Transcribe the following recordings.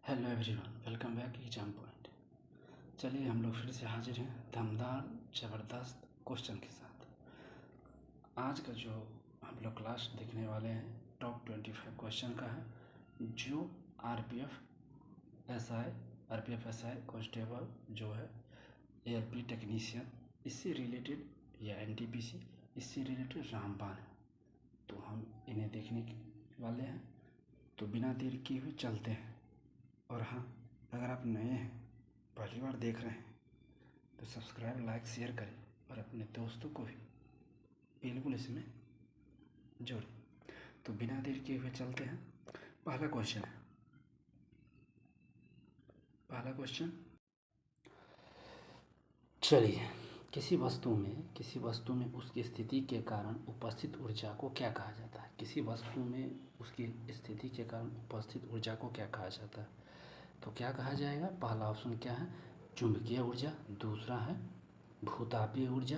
Hello everyone, welcome back exam point. चलिए हम लोग फिर से हाजिर हैं दमदार ज़बरदस्त क्वेश्चन के साथ। आज का जो हम लोग क्लास देखने वाले हैं टॉप 25 क्वेश्चन का है, जो आरपीएफ एसआई कांस्टेबल जो है, एएलपी टेक्नीशियन, इससे रिलेटेड, या एनटीपीसी इससे रिलेटेड रामबाण है। तो हम इन्हें देखने वाले हैं। तो बिना देर किए हुए चलते हैं। और हाँ, अगर आप नए हैं, पहली बार देख रहे हैं, तो सब्सक्राइब, लाइक, शेयर करें और अपने दोस्तों को भी बिल्कुल इसमें जोड़ें। तो बिना देर किए हुए चलते हैं। पहला क्वेश्चन, चलिए, किसी वस्तु में उसकी स्थिति के कारण उपस्थित ऊर्जा को क्या कहा जाता है? किसी वस्तु में उसकी स्थिति के कारण उपस्थित ऊर्जा को क्या कहा जाता है? तो क्या कहा जाएगा? पहला ऑप्शन क्या है? चुंबकीय ऊर्जा, दूसरा है भूतापीय ऊर्जा,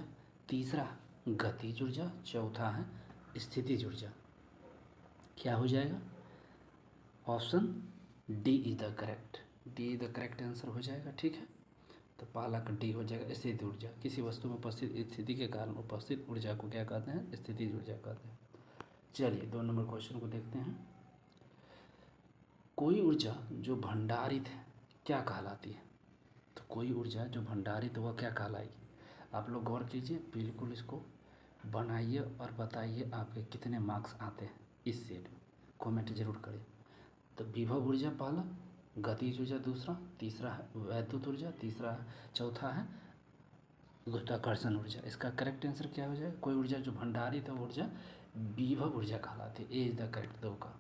तीसरा गतिज ऊर्जा, चौथा है स्थितिज ऊर्जा। क्या हो जाएगा? Option D is the correct answer हो जाएगा। ठीक है, तो पहला का डी हो जाएगा, स्थिति ऊर्जा। किसी वस्तु में उपस्थित स्थिति के कारण उपस्थित ऊर्जा को क्या कहते हैं? स्थितिज ऊर्जा कहते हैं। चलिए 2 नंबर क्वेश्चन को देखते हैं। कोई ऊर्जा जो भंडारित है क्या कहलाती है? तो कोई ऊर्जा जो भंडारित वह क्या कहलाएगी? आप लोग गौर कीजिए, बिल्कुल इसको बनाइए और बताइए आपके कितने मार्क्स आते हैं इस सेट में, कमेंट जरूर करें। तो विभव ऊर्जा पहला, गतिज ऊर्जा दूसरा, तीसरा है वैद्युत ऊर्जा, चौथा है गुरुत्वाकर्षण ऊर्जा। इसका करेक्ट आंसर क्या हो जाएगा? कोई ऊर्जा जो भंडारित है ऊर्जा विभव ऊर्जा कहलाती है। ए इज द करेक्ट, 2 का।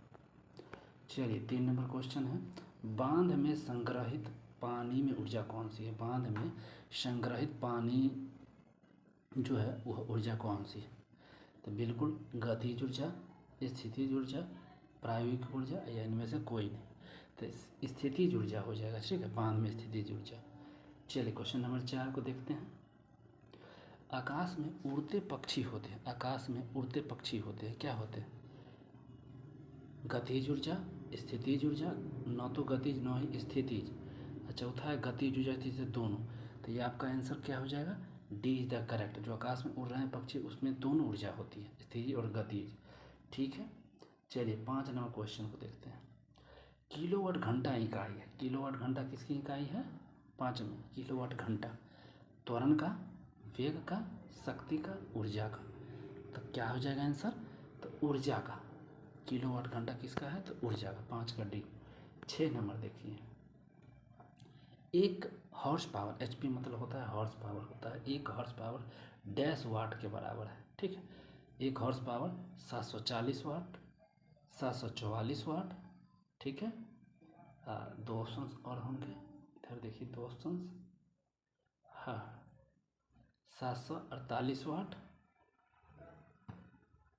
चलिए 3 नंबर क्वेश्चन है, बांध में संग्रहित पानी में ऊर्जा कौन सी है? बांध में संग्रहित पानी जो है वह ऊर्जा कौन सी है? तो बिल्कुल गतिज ऊर्जा, स्थितिज ऊर्जा, प्रायोगिक ऊर्जा, या इनमें से कोई नहीं। तो स्थितिज ऊर्जा हो जाएगा। ठीक है, बांध में स्थितिज ऊर्जा। चलिए क्वेश्चन नंबर 4 को देखते हैं। आकाश में उड़ते पक्षी होते हैं, क्या होते हैं? गतिज ऊर्जा, स्थितिज ऊर्जा, न तो गतिज न ही स्थितिज, चौथा है गतिज ऊर्जा, तीसरा दोनों। तो ये आपका आंसर क्या हो जाएगा? D is the correct. जो आकाश में उड़ रहे हैं पक्षी, उसमें दोनों ऊर्जा होती है, स्थितिज और गतिज। ठीक है, चलिए 5 नंबर क्वेश्चन को देखते हैं। किलोवाट घंटा इकाई है, किलोवाट घंटा किसकी इकाई है? 5 में किलोवाट घंटा त्वरण का, वेग का, शक्ति का, ऊर्जा का। तो क्या हो जाएगा आंसर? तो ऊर्जा का। किलोवाट घंटा किसका है? तो ऊर्जा का। 5 का डी। 6 नंबर देखिए, एक हॉर्स पावर, एचपी मतलब होता है हॉर्स पावर होता है, एक हॉर्स पावर डैश वाट के बराबर है। ठीक है, एक हॉर्स पावर 740 वाट, 744 वाट। ठीक है, 2 ऑप्शन और होंगे, इधर देखिए 2 ऑप्शन। हाँ, 748 वाट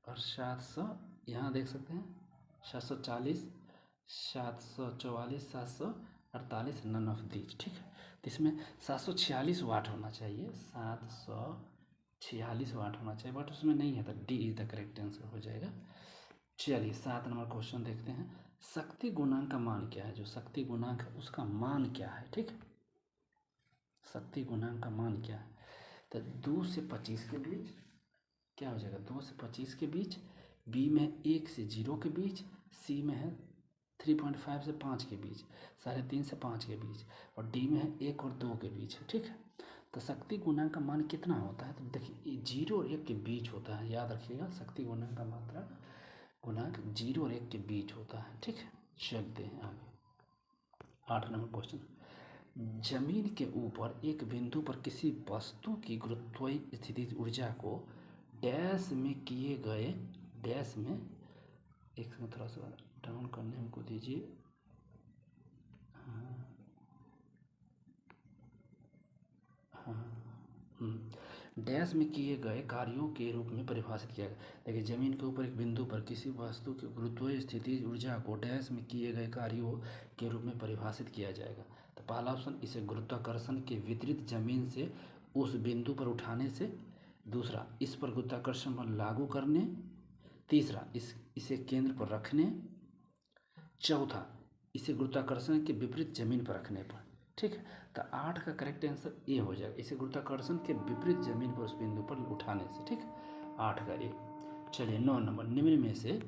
और 700, यहाँ देख सकते हैं 740, 744, 748, नन ऑफ दीज। ठीक है, तो इसमें 746 वाट होना चाहिए, 746 वाट होना चाहिए, बट उसमें नहीं है, तो D is the correct answer हो जाएगा। चलिए 7 नंबर क्वेश्चन देखते हैं। शक्ति गुणांक का मान क्या है? जो शक्ति गुणांक है उसका मान क्या है? ठीक है, शक्ति गुणांक का मान क्या है? तो 2 से 25 के बीच क्या हो जाएगा? 2 से 25 के बीच, बी में 1 से 0 के बीच, सी में है 3.5 से 5 के बीच, 3.5 से 5 के बीच, और डी में है 1 और 2 के बीच है। ठीक है, तो शक्ति गुणांक का मान कितना होता है? तो देखिए 0 और 1 के बीच होता है, याद रखिएगा, शक्ति गुणांक का मात्रा गुणांक 0 और 1 के बीच होता है। ठीक है, चलते हैं आगे। 8 नंबर क्वेश्चन, जमीन के ऊपर एक बिंदु पर किसी वस्तु की गुरुत्वीय स्थितिज ऊर्जा को डैश में किए गए, डैश में, एक में थोड़ा सा डाउन करने हमको दीजिए। डैश में किए गए कार्यों के रूप में परिभाषित किया गया। देखिए जमीन के ऊपर एक बिंदु पर किसी वस्तु की गुरुत्वीय स्थितिज ऊर्जा को डैश में किए गए कार्यों के रूप में परिभाषित किया जाएगा। तो पहला ऑप्शन, इसे गुरुत्वाकर्षण के विपरीत जमीन से उस बिंदु पर उठाने से, दूसरा इस पर गुरुत्वाकर्षण बल लागू करने, तीसरा इसे केंद्र पर रखने, चौथा इसे गुरुत्वाकर्षण के विपरीत जमीन पर रखने पर, ठीक है। तो 8 का करेक्ट आंसर ए हो जाएगा, इसे गुरुत्वाकर्षण के विपरीत जमीन पर उस बिंदु पर उठाने से, ठीक है। 8 का ए। चलिए 9 नंबर, निम्न में से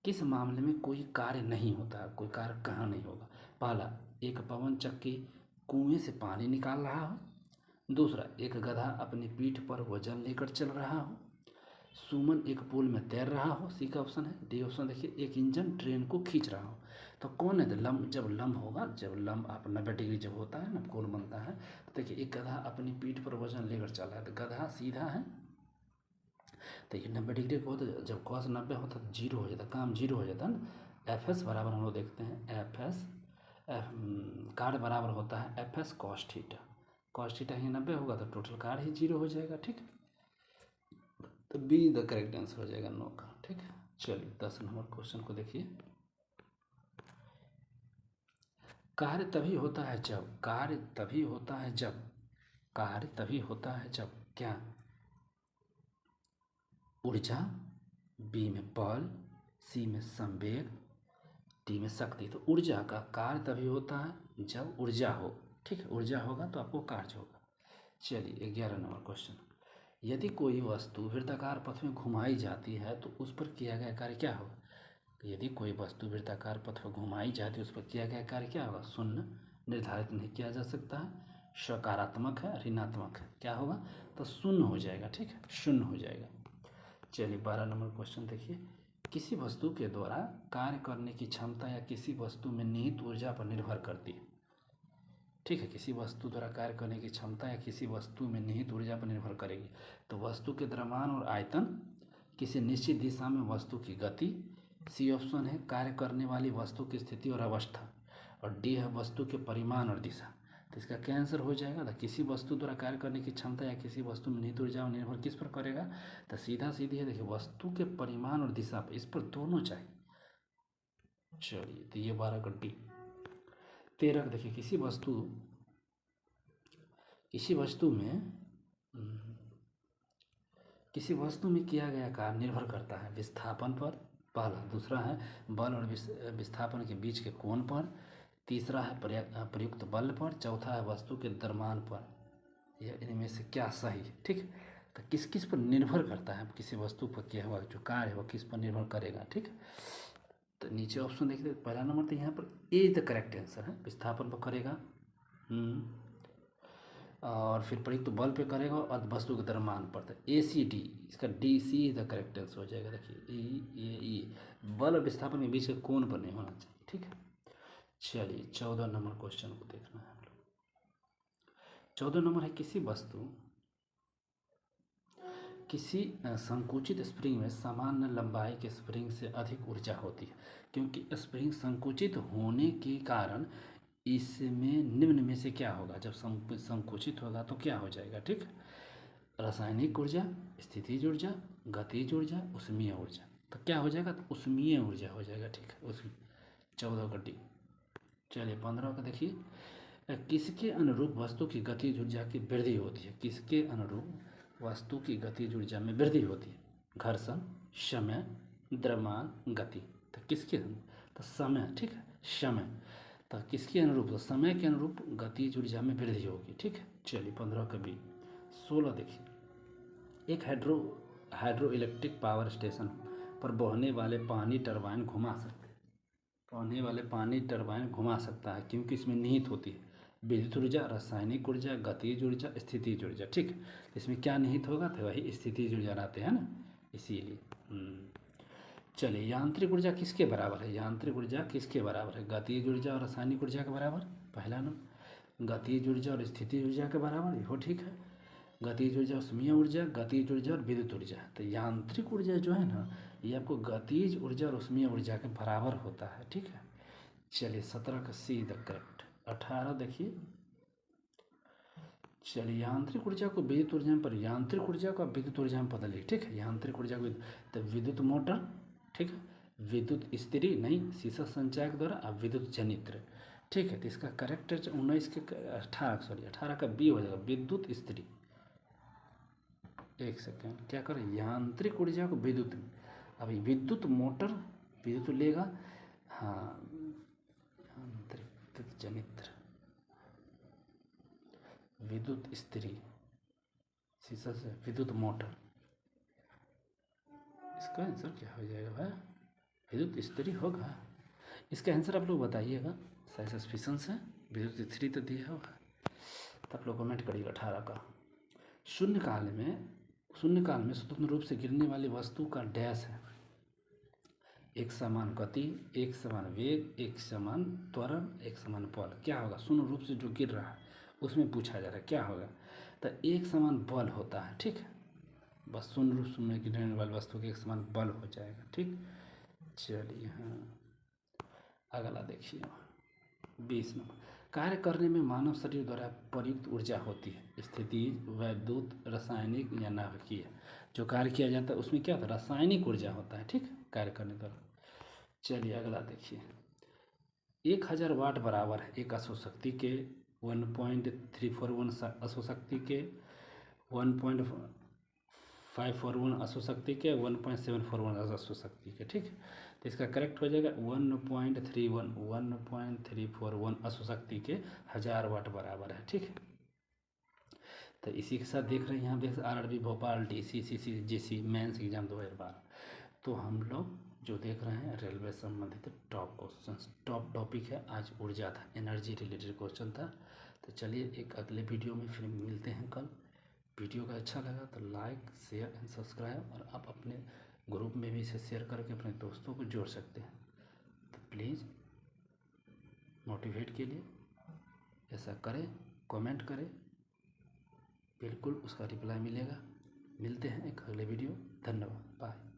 किस मामले में कोई कार्य नहीं होता है, कोई कार्य कहाँ नहीं होगा। पहला, एक पवन चक्की कुएं से पानी निकाल रहा हो। दूसरा, एक गधा अपनी पीठ पर वजन लेकर चल रहा हो। सुमन एक पुल में तैर रहा हो, सी का ऑप्शन है। डी ऑप्शन देखिए, एक इंजन ट्रेन को खींच रहा हो। तो कौन है, तो लंब, जब लंब होगा, जब लंब आप 90 डिग्री जब होता है ना, कोण बनता है, तो देखिए एक गधा अपनी पीठ पर वजन लेकर चल रहा है, तो गधा सीधा है। तो ये 90 डिग्री को होता, जब कॉस 90 होता तो जीरो हो जाता, काम जीरो हो जाता ना। एफ एस बराबर हम लोग देखते हैं, एफ एस कार्ड बराबर होता है F S cos theta. Cos theta ही 90 होगा तो टोटल कार्ड ही जीरो हो जाएगा, ठीक। तो बी द करेक्ट आंसर हो जाएगा 9 का, ठीक है। चलिए 10 नंबर क्वेश्चन को देखिए। कार्य तभी होता है जब, कार्य तभी होता है जब, कार्य तभी होता है जब क्या, ऊर्जा, बी में बल, सी में संवेग, डी में शक्ति। तो ऊर्जा का कार्य तभी होता है जब ऊर्जा हो, ठीक है। ऊर्जा होगा तो आपको कार्य होगा। चलिए 11 नंबर क्वेश्चन, यदि कोई वस्तु वृत्ताकार पथ में घुमाई जाती है तो उस पर किया गया कार्य क्या होगा। यदि कोई वस्तु वृत्ताकार पथ में घुमाई जाती है उस पर किया गया कार्य क्या होगा। शून्य, निर्धारित नहीं किया जा सकता है, सकारात्मक है, ऋणात्मक है, क्या होगा, तो शून्य हो जाएगा, ठीक है, शून्य हो जाएगा। चलिए 12 नंबर क्वेश्चन देखिए, किसी वस्तु के द्वारा कार्य करने की क्षमता या किसी वस्तु में निहित ऊर्जा पर निर्भर करती है, ठीक है। किसी वस्तु द्वारा कार्य करने की क्षमता या किसी वस्तु में निहित ऊर्जा पर निर्भर करेगी। तो वस्तु के द्रव्यमान और आयतन, किसी निश्चित दिशा में वस्तु की गति, सी ऑप्शन है कार्य करने वाली वस्तु की स्थिति और अवस्था, और डी है वस्तु के परिमाण और दिशा। तो इसका क्या आंसर हो जाएगा, तो किसी वस्तु द्वारा कार्य करने की क्षमता या किसी वस्तु में निहित ऊर्जा निर्भर किस पर करेगा, तो सीधा सीधी है, देखिए वस्तु के परिमाण और दिशा पर, इस पर दोनों चाहिए। चलिए तो ये 12 का डी। 13 देखिए, किसी वस्तु में किया गया कार्य निर्भर करता है विस्थापन पर, पहला। दूसरा है बल और विस्थापन के बीच के कोण पर। तीसरा है प्रयुक्त बल पर। चौथा है वस्तु के द्रव्यमान पर। यह इनमें से क्या सही है, ठीक है। तो किस किस पर निर्भर करता है, किसी वस्तु पर किया हुआ जो कार्य है वह किस पर निर्भर करेगा, ठीक। तो नीचे ऑप्शन देखिए, पहला नंबर तो यहाँ पर ए द करेक्ट आंसर है, विस्थापन पर करेगा। और फिर प्रयुक्त बल पे करेगा और वस्तु के द्रव्यमान पर। तो ए सी डी, इसका D see the correct answer हो जाएगा। देखिए ई बल और विस्थापन के बीच के कोण पर नहीं होना चाहिए, ठीक है। चलिए 14 नंबर क्वेश्चन को देखना है हम लोग। 14 नंबर है, किसी संकुचित स्प्रिंग में सामान्य लंबाई के स्प्रिंग से अधिक ऊर्जा होती है, क्योंकि स्प्रिंग संकुचित होने के कारण इसमें निम्न में से क्या होगा। जब संकुचित होगा तो क्या हो जाएगा, ठीक। रासायनिक ऊर्जा, स्थितिज ऊर्जा, गतिज ऊर्जा, ऊष्मीय ऊर्जा। तो क्या हो जाएगा, तो ऊष्मीय ऊर्जा हो जाएगा, ठीक है। उसमें 14 का डी। चलिए 15 का देखिए, किसके अनुरूप वस्तु की गतिज ऊर्जा की वृद्धि होती है। किसके अनुरूप वस्तु की गतिज ऊर्जा में वृद्धि होती है। घर्षण, समय, द्रव्यमान, गति। तो किसके, तो समय, ठीक है, समय। तो किसके अनुरूप, तो समय के अनुरूप गतिज ऊर्जा में वृद्धि होगी, ठीक है। चलिए 15 का बी। 16 देखिए, एक हाइड्रो इलेक्ट्रिक पावर स्टेशन पर बहने वाले पानी टरबाइन घुमा सकता है, क्योंकि इसमें निहित होती है विद्युत ऊर्जा, रासायनिक ऊर्जा, गतिज ऊर्जा, स्थितिज ऊर्जा, ठीक। इसमें क्या निहित होगा, तो वही स्थितिज ऊर्जा रहते हैं ना, इसीलिए। चलिए यांत्रिक ऊर्जा किसके बराबर है। यांत्रिक ऊर्जा किसके बराबर है, गतिज ऊर्जा और रासायनिक ऊर्जा के बराबर, पहला नंबर। गतिज ऊर्जा और स्थितिज ऊर्जा के बराबर, ये ठीक है। गतिज ऊर्जा, ऊष्मीय ऊर्जा, गतिज ऊर्जा और विद्युत ऊर्जा। तो यांत्रिक ऊर्जा जो है ना, ये आपको गतिज ऊर्जा और ऊष्मीय ऊर्जा के बराबर होता है, ठीक है। चलिए 17 का सी द करेक्ट। 18 देखिए, चलिए यांत्रिक ऊर्जा को विद्युत ऊर्जा में पर, यांत्रिक ऊर्जा को आप विद्युत ऊर्जा में बदलिए, ठीक है। यांत्रिक ऊर्जा को तो विद्युत मोटर, ठीक है, विद्युत इस्त्री नहीं, शीशा संचायक द्वारा, अब विद्युत जनित्र, ठीक है। तो इसका करेक्ट 19 के 18 का बी हो जाएगा, विद्युत इस्त्री। एक सेकेंड, क्या करें, यांत्रिक ऊर्जा को विद्युत में, अभी विद्युत मोटर विद्युत लेगा, हाँ जनित्र, विद्युत इस्त्री, शीशा से विद्युत मोटर। इसका आंसर क्या हो जाएगा भाई? विद्युत इस्त्री होगा। इसका आंसर आप लोग बताइएगा। सस्पिशन से विद्युत इस्त्री तो दिया होगा। तो आप लोग कमेंट करिएगा 18 का। शून्यकाल में स्वतंत्र रूप से गिरने वाली वस्तु का डैश है। एक समान गति, एक समान वेग, एक समान त्वरण, एक समान बल। क्या होगा? शून्य रूप से जो गिर रहा है उसमें पूछा जा रहा है क्या होगा। तो एक समान बल होता है, ठीक है। बस शून्य रूप में गिरने वाली वस्तु के एक समान बल हो जाएगा, ठीक। चलिए हाँ, अगला देखिए 20 नंबर। कार्य करने में मानव शरीर द्वारा प्रयुक्त ऊर्जा होती है। स्थिति, वैद्युत, रासायनिक या नाभिकीय। जो कार्य किया जाता है उसमें क्या होता है? रासायनिक ऊर्जा होता है, ठीक, कार्य करने द्वारा। चलिए अगला देखिए 1000 वाट बराबर है एक अश्वशक्ति के 1.341 अश्वशक्ति के 1.541 अश्वशक्ति के 1.741 अश्वशक्ति के, ठीक। तो इसका करेक्ट हो जाएगा 1.341 अश्वशक्ति के 1000 वाट बराबर है, ठीक। तो इसी के साथ देख रहे हैं यहाँ पे RRB Bhopal, DC, CC, GC mains exam 2012। तो हम लोग जो देख रहे हैं रेलवे संबंधित टॉप क्वेश्चंस, टॉप टॉपिक है आज ऊर्जा था, एनर्जी रिलेटेड क्वेश्चन था। तो चलिए एक अगले वीडियो में फिर मिलते हैं कल। वीडियो का अच्छा लगा तो लाइक, शेयर एंड सब्सक्राइब, और आप अपने ग्रुप में भी इसे शेयर करके अपने दोस्तों को जोड़ सकते हैं। तो प्लीज़ मोटिवेट के लिए ऐसा करें, कमेंट करें, बिल्कुल उसका रिप्लाई मिलेगा। मिलते हैं एक अगले वीडियो। धन्यवाद, बाय।